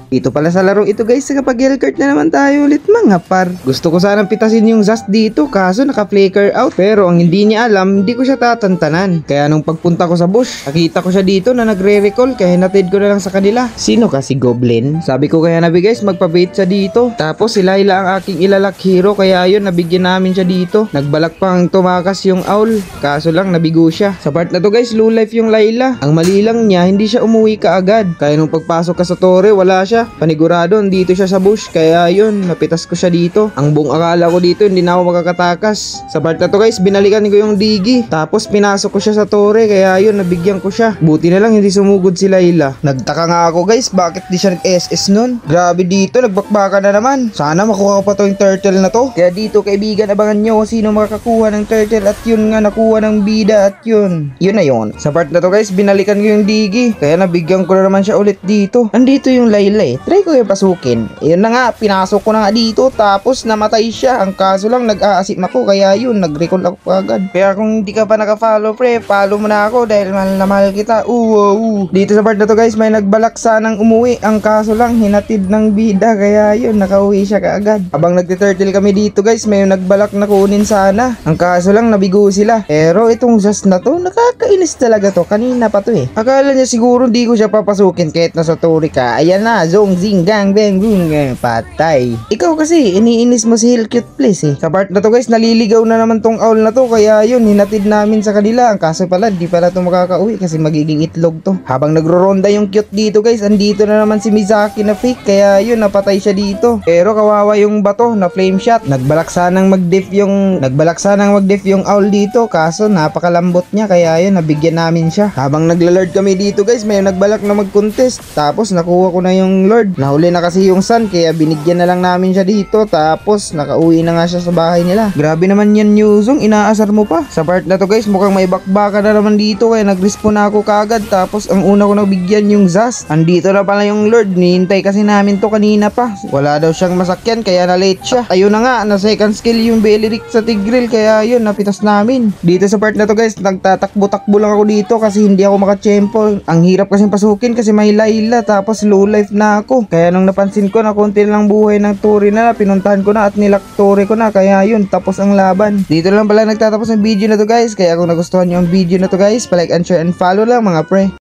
Dito pala sa laro ito guys, kapag yell cart na naman tayo ulit mga par. Gusto ko sanang pitasin yung Zast dito kaso naka-flicker out. Pero ang hindi niya alam, hindi ko siya tatantanan. Kaya nung pagpunta ko sa bush, nakita ko siya dito na nagre-recall kaya hinatid ko na lang sa kanila. Sino kasi Goblin? Sabi ko kaya nabi guys, magpa-bait siya dito. Tapos si Layla ang aking ilalak hero kaya yun nabigyan namin siya dito. Nagbalak pang tumakas yung owl. Kaso lang nabigo siya. Sa part na to guys, low life yung Layla. Ang mali lang niya, hindi siya umuwi kaagad. Kaya nung pagpasok ka sa tore, wala siya. Panigurado, dito siya sa bush. Kaya yun, napitas ko siya dito. Ang buong akala ko dito, hindi na ako makakatakas. Sa part na to guys, binalikan ko yung digi. Tapos pinasok ko siya sa tore. Kaya yun, nabigyan ko siya. Buti na lang hindi sumugod si Layla. Nagtaka nga ako guys, bakit di siya nag-SS nun? Grabe dito, nagbakbaka na naman. Sana makuha ko pa to yung turtle na to. Kaya dito kaibigan, abangan nyo kung sino makakakuha ng turtle. At yun nga, nakuha ng bida. At yun na yun. Sa part na to guys, binalikan ko yung digi. Kaya nabigyan ko na naman siya ulit dito. Andito yung Layla eh. Try ko yung pasukin. Yun na nga, pinasok ko na nga dito. Tapos namatay siya. Ang kaso lang, nag-aasim ako. Kaya yun, nag-recall ako agad. Kaya kung hindi ka pa naka-follow pre, follow mo na ako dahil mahal na mahal kita. Dito sa part na to guys, may nagbalak sanang umuwi. Ang kaso lang, hinatid ng bida. Kaya yun, nakauwi siya kaagad. Habang nagtiturtle kami dito guys, may nagbalak na kunin sana. Ang kaso lang, nabigo sila. Pero itong Zast na to, nakakainis talaga to. Kanina pa to eh. Akala niya siguro di ko siya papasukin kahit nasa turi ka. Ayan na, zong zing gang bang boom. Patay. Ikaw kasi, iniinis mo si Hill Cute Place eh. Sa part na to guys, naliligaw na naman tong owl na to. Kaya yun, hinatid namin sa kanila. Ang kaso pala, di pala to makakauwi kasi magiging itlog to. Habang nagro-ronda yung cute dito guys, andito na naman si Mizaki na fake. Kaya yun, napatay siya dito. Pero kawawa yung bato na flame shot. Nagbalak sanang mag-diff yung owl dito. Kaso napakalambot niya. Kaya yun, nabigyan namin siya. Habang nagla-lord kami dito guys, may nagbalak na mag-contest. Tapos nakuha ko na yung lord. Nahuli na kasi yung sun. Kaya binigyan na lang namin siya dito. Tapos nakauwi na nga siya sa bahay nila. Grabe naman yan Yuzong, inaasar mo pa. Sa part na to guys, mukhang may bakbaka na naman dito. Kaya nag-respawn na ako kaagad. Tapos ang una ko nabigyan yung Zast. Andito na pala yung lord. Nihintay kasi namin to kanina pa. Wala daw siyang masakyan kaya na late siya. Ayun na nga, na second skill yung Beleric sa Tigreal. Kaya yun, napitas namin. Dito sa part na to guys, nagtatakbo-takbo lang ako dito kasi hindi ako makachempo. Ang hirap kasing pasukin kasi may Layla. Tapos low life na ako. Kaya nung napansin ko na konti lang buhay ng turi na, pinuntahan ko na at nilak-turi ko na. Kaya yun, tapos ang laban. Dito lang pala nagtatapos ang video na to guys. Kaya kung nagustuhan nyo ang video na to guys, palike and share and follow lang mga pre.